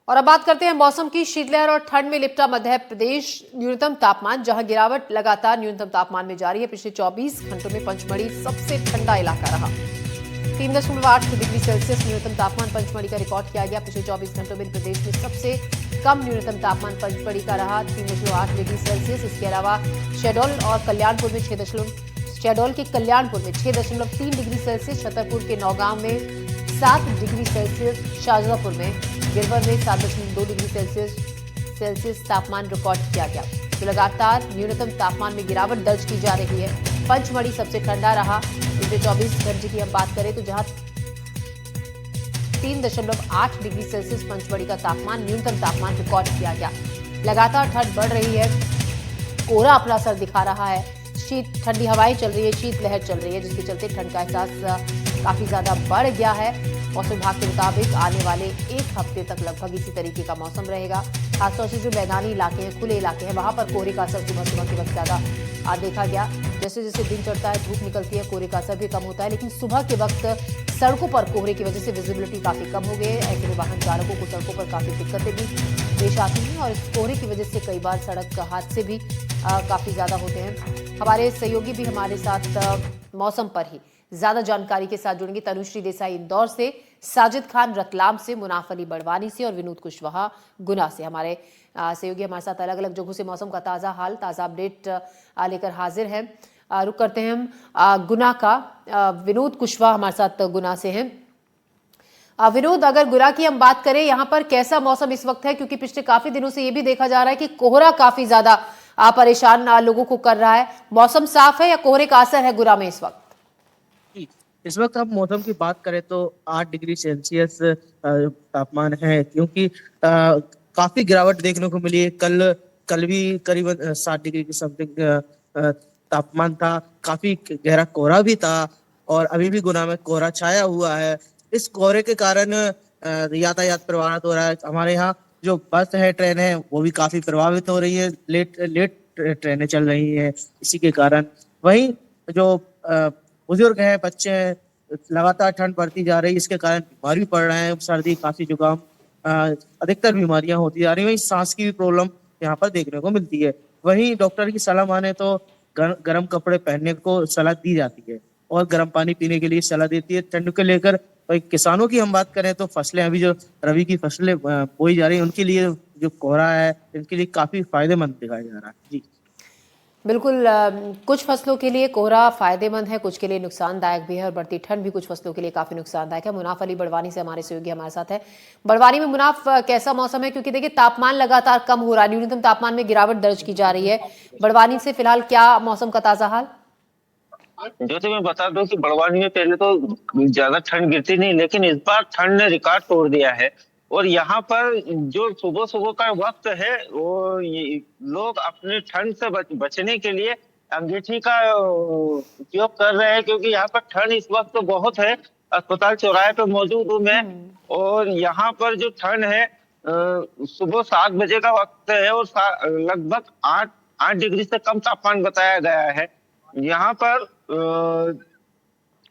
और अब बात करते हैं मौसम की। शीतलहर और ठंड में लिपटा मध्य प्रदेश। न्यूनतम तापमान जहां गिरावट लगातार न्यूनतम तापमान में जारी है। पिछले 24 घंटों में पंचमढ़ी सबसे ठंडा इलाका रहा। 3.8 डिग्री सेल्सियस न्यूनतम तापमान पंचमढ़ी का रिकॉर्ड किया गया। पिछले 24 घंटों में प्रदेश में सबसे कम न्यूनतम तापमान पंचमढ़ी का रहा 3.8 डिग्री सेल्सियस। इसके अलावा शहडोल और कल्याणपुर में शहडोल के कल्याणपुर में 6.3 डिग्री सेल्सियस, छतरपुर के नौगांव में 7 डिग्री सेल्सियस, शाहजहांपुर में गिरवर में 7.2 डिग्री सेल्सियस तापमान रिकॉर्ड किया गया। तो लगातार न्यूनतम तापमान में गिरावट दर्ज की जा रही है। पंचमढ़ी सबसे ठंडा रहा। पिछले 24 घंटे की हम बात करें तो जहां 3.8 डिग्री सेल्सियस पंचमढ़ी का तापमान न्यूनतम तापमान रिकॉर्ड किया गया। लगातार ठंड बढ़ रही है। कोहरा अपना असर दिखा रहा है। ठंडी हवाएं चल रही है, शीतलहर चल रही है, जिसके चलते ठंड का एहसास काफी ज्यादा बढ़ गया है। मौसम विभाग के मुताबिक आने वाले एक हफ्ते तक लगभग इसी तरीके का मौसम रहेगा। खासतौर से जो मैदानी इलाके हैं, खुले इलाके हैं, वहां पर कोहरे का असर सुबह सुबह के वक्त ज्यादा देखा गया। जैसे जैसे दिन चढ़ता है, धूप निकलती है, कोहरे का असर भी कम होता है। लेकिन सुबह के वक्त सड़कों पर कोहरे की वजह से विजिबिलिटी काफी कम हो गई है। ऐसे में वाहन चालकों को सड़कों पर काफी दिक्कतें भी पेश आती हैं और इस कोहरे की वजह से कई बार सड़क हादसे भी काफी ज्यादा होते हैं। हमारे सहयोगी भी हमारे साथ मौसम पर ही ज्यादा जानकारी के साथ जुड़ेंगे। तनुश्री देसाई इंदौर से, साजिद खान रतलाम से, मुनाफ अली बड़वानी से और विनोद कुशवाहा गुना से। हमारे सहयोगी हमारे साथ अलग अलग जगहों से मौसम का ताज़ा अपडेट लेकर हाजिर है। रुक करते हैं हम गुना का। विनोद कुशवाहा हमारे साथ गुना से हैं। विनोद, अगर गुना की हम बात करें, यहाँ पर कैसा मौसम इस वक्त है? क्योंकि पिछले काफी दिनों से ये भी देखा जा रहा है कि कोहरा काफी ज्यादा परेशान लोगों को कर रहा है। मौसम साफ है या कोहरे का असर है गुना में इस वक्त? इस वक्त हम मौसम की बात करें तो 8 डिग्री सेल्सियस तापमान है, क्योंकि काफी गिरावट देखने को मिली है। कल भी करीबन 7 डिग्री के समथिंग तापमान था। काफी गहरा कोहरा भी था और अभी भी गुना में कोहरा छाया हुआ है। इस कोहरे के कारण यातायात प्रभावित हो रहा है। हमारे यहाँ जो बस है, ट्रेन है, वो भी काफी प्रभावित हो रही है। लेट ट्रेनें चल रही है इसी के कारण। वहीं जो बुजुर्ग हैं, बच्चे हैं, लगातार ठंड बढ़ती जा रही है, इसके कारण बीमार भी पड़ रहे हैं। सर्दी, खांसी, जुकाम, अधिकतर बीमारियां होती जा रही हैं। वहीं सांस की भी प्रॉब्लम यहाँ पर देखने को मिलती है। वहीं डॉक्टर की सलाह माने तो गर्म कपड़े पहनने को सलाह दी जाती है और गर्म पानी पीने के लिए सलाह देती है। ठंड को लेकर वहीं किसानों की हम बात करें तो फसलें, अभी जो रबी की फसलें बोई जा रही है, उनके लिए जो कोहरा है, इनके लिए काफी फायदेमंद दिखाया जा रहा है। जी बिल्कुल। कुछ फसलों के लिए कोहरा फायदेमंद है, कुछ के लिए नुकसानदायक भी है और बढ़ती ठंड भी कुछ फसलों के लिए काफी नुकसानदायक है। मुनाफ अली बड़वानी से हमारे सहयोगी हमारे साथ है। बड़वानी में मुनाफ, कैसा मौसम है? क्योंकि देखिए तापमान लगातार कम हो रहा है, न्यूनतम तापमान में गिरावट दर्ज की जा रही है। बड़वानी से फिलहाल क्या मौसम का ताजा हाल? जैसे मैं बता दूं कि बड़वानी में पहले तो ज्यादा ठंड गिरती नहीं, लेकिन इस बार ठंड ने रिकॉर्ड तोड़ दिया है। और यहाँ पर जो सुबह सुबह का वक्त है, वो लोग अपने ठंड से बचने के लिए अंगीठी का उपयोग कर रहे हैं, क्योंकि यहाँ पर ठंड इस वक्त तो बहुत है। अस्पताल चौराहे पे मौजूद हूँ मैं, और यहाँ पर जो ठंड है, सुबह 7 बजे का वक्त है और लगभग 8 डिग्री से कम तापमान बताया गया है। यहाँ पर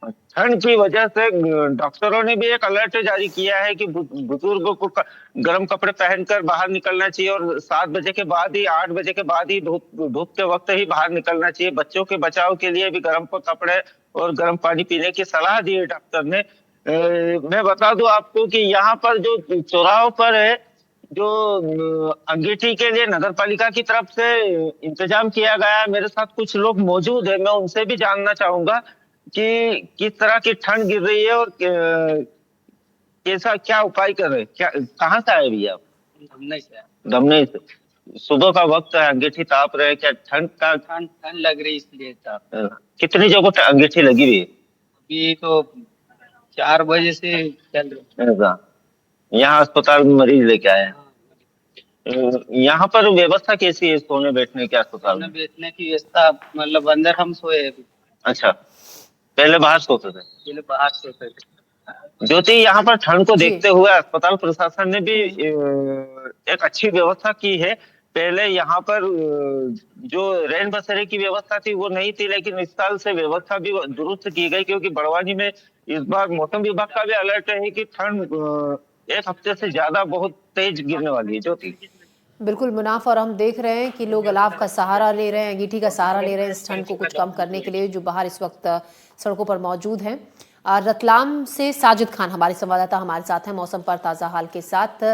ठंड की वजह से डॉक्टरों ने भी एक अलर्ट जारी किया है कि बुजुर्गों को गर्म कपड़े पहनकर बाहर निकलना चाहिए और 7 बजे के बाद ही, 8 बजे के बाद ही धूप के वक्त ही बाहर निकलना चाहिए। बच्चों के बचाव के लिए भी गर्म कपड़े और गर्म पानी पीने की सलाह दी है डॉक्टर ने। मैं बता दूं आपको कि यहाँ पर जो चौराहों पर है, जो अंगीठी के लिए नगर पालिका की तरफ से इंतजाम किया गया है। मेरे साथ कुछ लोग मौजूद है, मैं उनसे भी जानना चाहूंगा कि किस तरह की ठंड गिर रही है और कैसा क्या उपाय कर रहे हैं। क्या, कहाँ से आए भैया आप? दमनई से। सुबह का वक्त है, अंगीठी ताप रहे, क्या ठंड लग रही इसलिए ताप। कितनी जगह अंगीठी लगी हुई है? अभी तो 4 बजे से चल रही है। यहाँ अस्पताल में मरीज लेके आए हैं। यहाँ पर व्यवस्था कैसी है सोने बैठने के? अस्पताल में बैठने की व्यवस्था मतलब अंदर हम सोए अभी। अच्छा, पहले बाहर सोते थे? पहले बाहर सोते थे। ज्योति, यहाँ पर ठंड को देखते हुए अस्पताल प्रशासन ने भी एक अच्छी व्यवस्था की है। पहले यहाँ पर जो रैन बसेरे की व्यवस्था थी वो नहीं थी, लेकिन इस साल से व्यवस्था भी दुरुस्त की गई, क्योंकि बड़वानी में इस बार मौसम विभाग का भी अलर्ट है कि ठंड एक हफ्ते से ज्यादा बहुत तेज गिरने वाली है ज्योति। बिल्कुल मुनाफ, और हम देख रहे हैं कि लोग अलाव का सहारा ले रहे हैं, अंगीठी का सहारा ले रहे हैं इस ठंड को कुछ कम करने के लिए, जो बाहर इस वक्त सड़कों पर मौजूद हैं। रतलाम से साजिद खान हमारे संवाददाता हमारे साथ हैं मौसम पर ताज़ा हाल के साथ।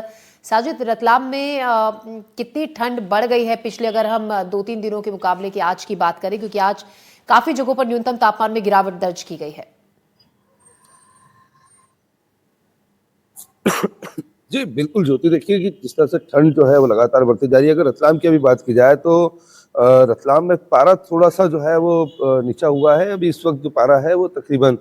साजिद, रतलाम में कितनी ठंड बढ़ गई है पिछले, अगर हम 2-3 दिनों के मुकाबले की आज की बात करें, क्योंकि आज काफी जगहों पर न्यूनतम तापमान में गिरावट दर्ज की गई है। जी बिल्कुल ज्योति, देखिए कि जिस तरह से ठंड जो है वो लगातार बढ़ती जा रही है। अगर रतलाम की अभी बात की जाए तो रतलाम में पारा थोड़ा सा जो है वो नीचा हुआ है। अभी इस वक्त जो पारा है वो तकरीबन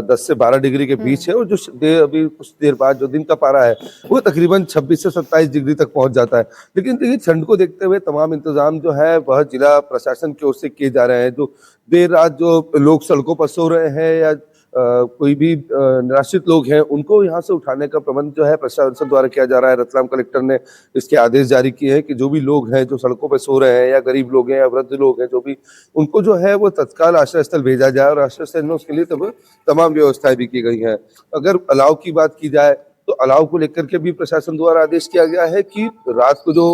10 से 12 डिग्री के बीच है, और जो अभी कुछ देर बाद जो दिन का पारा है वो तकरीबन 26 से 27 डिग्री तक पहुंच जाता है। लेकिन देखिए ठंड को देखते हुए तमाम इंतजाम जो है वह जिला प्रशासन की ओर से किए जा रहे हैं। जो देर रात जो लोग सड़कों पर सो रहे हैं या कोई भी निराश्रित लोग हैं उनको यहाँ से उठाने का प्रबंध जो है प्रशासन द्वारा किया जा रहा है। रतलाम कलेक्टर ने इसके आदेश जारी किए हैं कि जो भी लोग हैं जो सड़कों पर सो रहे हैं या गरीब लोग हैं या वृद्ध लोग हैं, जो भी उनको जो है वो तत्काल आश्रय स्थल भेजा जाए, और आश्रय स्थल में उसके लिए तमाम व्यवस्थाएं भी की गई हैं। अगर अलाव की बात की जाए तो अलाव को लेकर के भी प्रशासन द्वारा आदेश किया गया है कि रात को जो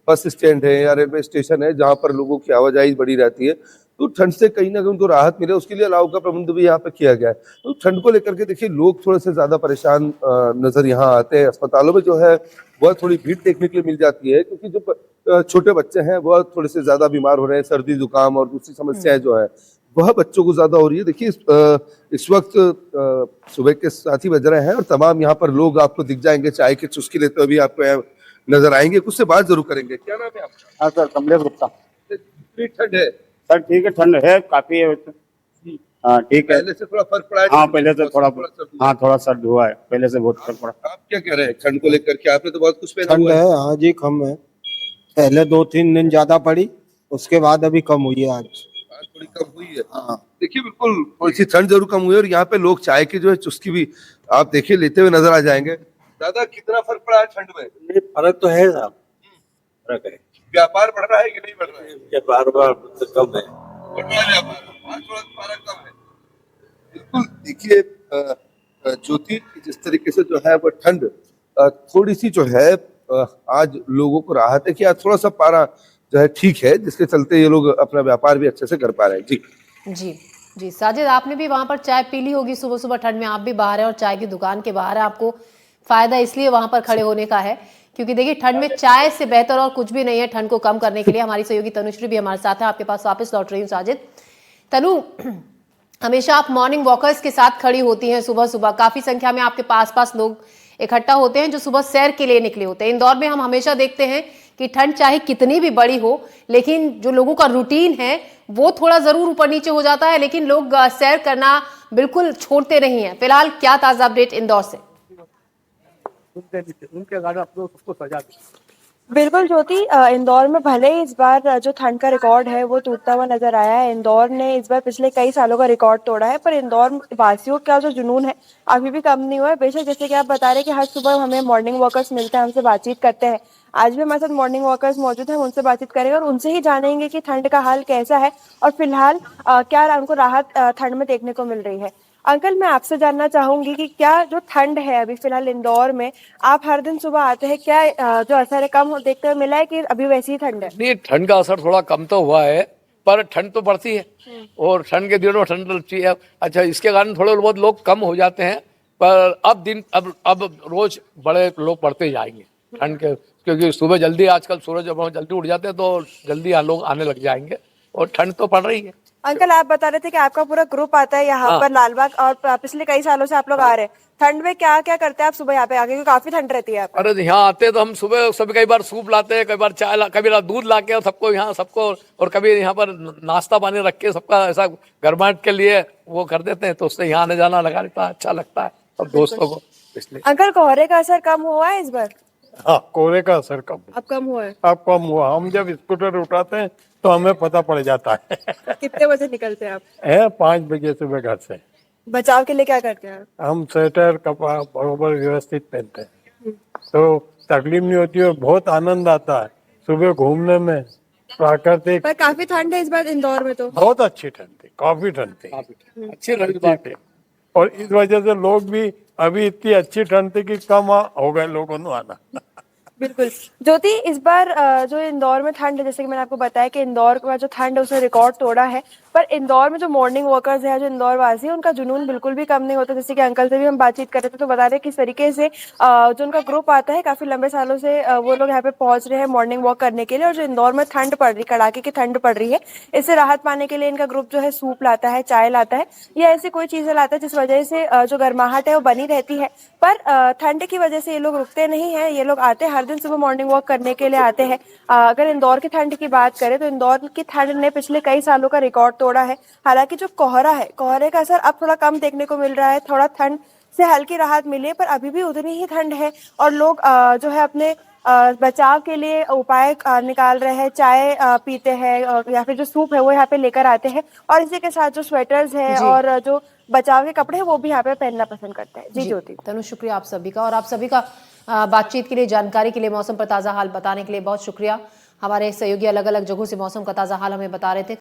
बस स्टैंड है या रेलवे स्टेशन है जहाँ पर लोगों की आवाजाही बढ़ी रहती है, तो ठंड से कहीं ना कहीं उनको राहत मिले उसके लिए अलाव का प्रबंध भी यहाँ पे किया गया है। तो ठंड को लेकर के देखिए लोग थोड़े से ज्यादा परेशान नजर यहाँ आते हैं। अस्पतालों में जो है वह थोड़ी भीड़ देखने के लिए मिल जाती है, क्योंकि जो छोटे बच्चे हैं वह थोड़े से ज्यादा बीमार हो रहे हैं। सर्दी जुकाम और दूसरी समस्याएं जो है वह बच्चों को ज्यादा हो रही है। देखिए इस वक्त सुबह के 7 ही बज रहे हैं और तमाम यहाँ पर लोग आपको दिख जाएंगे चाय की चुस्की लेते हुए भी आपको यहाँ नजर आएंगे। कुछ से बात जरूर करेंगे। क्या नाम है आपका? हाँ सर, कमलेश गुप्ता। ठंड है सर? ठीक है, ठंड है काफी है। हाँ ठीक है, पहले से थोड़ा फर्क पड़ा है? हाँ पहले से थोड़ा सर्द हुआ है, पहले से बहुत फर्क पड़ा। आप क्या कह रहे हैं ठंड को लेकर के? आपने तो बहुत कुछ पहना ठंड हुआ है। हाँ जी, कम है। पहले 2-3 दिन ज्यादा पड़ी, उसके बाद अभी कम हुई है। आज थोड़ी कम हुई है। हाँ देखिए बिल्कुल थोड़ी सी ठंड जरूर कम हुई है, और यहाँ पे लोग चाय की जो है चुस्की भी आप देखिए लेते हुए नजर आ जाएंगे। दादा कितना फर्क पड़ा है ठंड में? फर्क तो है साहब, फर्क है। व्यापार बढ़ रहा है कि नहीं बढ़ रहा है? व्यापार तो कम है, बढ़ रहा है व्यापार, आज थोड़ा फर्क कम है। बिल्कुल देखिए ज्योति, जिस तरीके से जो है वो ठंड थोड़ी सी जो है आज लोगों को राहत है कि आज थोड़ा सा पारा जो है ठीक है, जिसके चलते ये लोग अपना व्यापार भी अच्छे से कर पा रहे हैं। जी जी जी साजिद, आपने भी वहां पर चाय पी ली होगी सुबह सुबह ठंड में, आप भी बाहर है और चाय की दुकान के बाहर है, आपको फायदा इसलिए वहां पर खड़े होने का है क्योंकि देखिए ठंड में चाय से बेहतर और कुछ भी नहीं है ठंड को कम करने के लिए। हमारी सहयोगी तनुश्री भी हमारे साथ है, आपके पास वापस लौट रही हूँ। साजिद, तनु, हमेशा आप मॉर्निंग वॉकर्स के साथ खड़ी होती हैं सुबह सुबह, काफी संख्या में आपके पास लोग इकट्ठा होते हैं जो सुबह सैर के लिए निकले होते हैं। इंदौर में हम हमेशा देखते हैं कि ठंड चाहे कितनी भी बड़ी हो, लेकिन जो लोगों का रूटीन है वो थोड़ा जरूर ऊपर नीचे हो जाता है, लेकिन लोग सैर करना बिल्कुल छोड़ते नहीं है। फिलहाल क्या ताजा अपडेट इंदौर से? उनके गाना उसको सजा बिल्कुल ज्योति, इंदौर में भले ही इस बार जो ठंड का रिकॉर्ड है वो टूटता हुआ नजर आया है। इंदौर ने इस बार पिछले कई सालों का रिकॉर्ड तोड़ा है, पर इंदौर वासियों का जो जुनून है अभी भी कम नहीं हुआ है। बेशक जैसे कि आप बता रहे हैं कि हर सुबह हमें मॉर्निंग वॉकर्स मिलते हैं, हमसे बातचीत करते हैं। आज भी हमारे साथ मॉर्निंग वॉकर्स मौजूद हैं, हम उनसे बातचीत करेंगे और उनसे ही जानेंगे कि ठंड का हाल कैसा है और फिलहाल क्या उनको राहत ठंड में देखने को मिल रही है। अंकल, मैं आपसे जानना चाहूंगी कि क्या जो ठंड है अभी फिलहाल इंदौर में, आप हर दिन सुबह आते हैं, क्या जो असर है कम देखते हुए मिला है कि अभी वैसी ही ठंड है? नहीं, ठंड का असर थोड़ा कम तो हुआ है, पर ठंड तो बढ़ती है और ठंड के दिनों में ठंड लगती है। अच्छा, इसके कारण थोड़े बहुत लोग कम हो जाते हैं, पर अब रोज बड़े लोग बढ़ते जाएंगे ठंड के, क्योंकि सुबह जल्दी, आजकल सूरज बहुत जल्दी उठ जाते हैं तो जल्दी लोग आने लग जाएंगे और ठंड तो पड़ रही है। अंकल, आप बता रहे थे कि आपका पूरा ग्रुप आता है यहाँ पर लालबाग और पिछले कई सालों से आप लोग आ रहे हैं। ठंड में क्या क्या करते हैं आप सुबह यहाँ पे आके, क्योंकि काफी ठंड रहती है? अरे यहाँ आते हैं तो हम सुबह कई बार सूप लाते हैं, कई बार चाय कभी दूध ला के सबको यहाँ सबको, और कभी यहाँ पर नाश्ता पानी रख के सबका ऐसा गरमाहट के लिए वो कर देते हैं, तो उससे यहाँ आने जाना लगा रहता है, अच्छा लगता है सब दोस्तों को। इसलिए अंकल, कोहरे का असर कम हुआ है इस बार? हाँ, कोहरे का असर कम, अब कम हुआ है? अब कम हुआ। हम जब स्कूटर उठाते हैं तो हमें पता पड़ जाता है। कितने बजे निकलते हैं आप? 5 बजे सुबह घर से। बचाव के लिए क्या करते हैं आप? हम स्वेटर कपड़ा बराबर व्यवस्थित पहनते हैं, तो तकलीफ नहीं होती और बहुत आनंद आता है सुबह घूमने में, प्राकृतिक। पर काफी ठंड है इस बार इंदौर में तो? बहुत अच्छी ठंड थी, काफी ठंड थी, अच्छी लगी बात है। और इस वजह से लोग भी अभी इतनी अच्छी ठंड थी कि कम हो गए लोगों ने आना। बिल्कुल ज्योति, इस बार जो इंदौर में ठंड है, जैसे कि मैंने आपको बताया कि इंदौर का जो ठंड है उसने रिकॉर्ड तोड़ा है, पर इंदौर में जो मॉर्निंग वॉकर्स हैं, जो इंदौर वासी हैं, उनका जुनून बिल्कुल भी कम नहीं होता। जैसे कि अंकल से भी हम बातचीत कर रहे थे तो बता रहे किस तरीके से जो उनका ग्रुप आता है, काफी लंबे सालों से वो लोग यहाँ पे पहुंच रहे हैं मॉर्निंग वॉक करने के लिए। और जो इंदौर में ठंड पड़ रही, कड़ाके की ठंड पड़ रही है, इससे राहत पाने के लिए इनका ग्रुप जो है सूप लाता है, चाय लाता है या ऐसी कोई चीजें लाता है जिस वजह से जो गर्माहट है वो बनी रहती है। पर ठंड की वजह से ये लोग रुकते नहीं है, ये लोग आते हैं हर दिन सुबह मॉर्निंग वॉक करने के लिए आते हैं। अगर इंदौर की ठंड की बात करें तो इंदौर की ठंड ने पिछले कई सालों का रिकॉर्ड तोड़ा है। हालांकि जो कोहरा है, कोहरे का असर अब थोड़ा कम देखने को मिल रहा है, थोड़ा ठंड से हल्की राहत मिली है, पर अभी भी उतनी ही ठंड है। और लोग जो है अपने बचाव के लिए उपाय निकाल रहे हैं, चाय पीते हैं या फिर जो सूप है वो यहाँ पे लेकर आते हैं, और इसी के साथ जो स्वेटर्स है जी। और जो बचाव के कपड़े हैं वो भी यहाँ पे पहनना पसंद करते हैं। जी ज्योति। तनु, शुक्रिया आप सभी का, और आप सभी का बातचीत के लिए, जानकारी के लिए, मौसम पर ताज़ा हाल बताने के लिए बहुत शुक्रिया। हमारे सहयोगी अलग अलग जगहों से मौसम का ताज़ा हाल हमें बता रहे थे।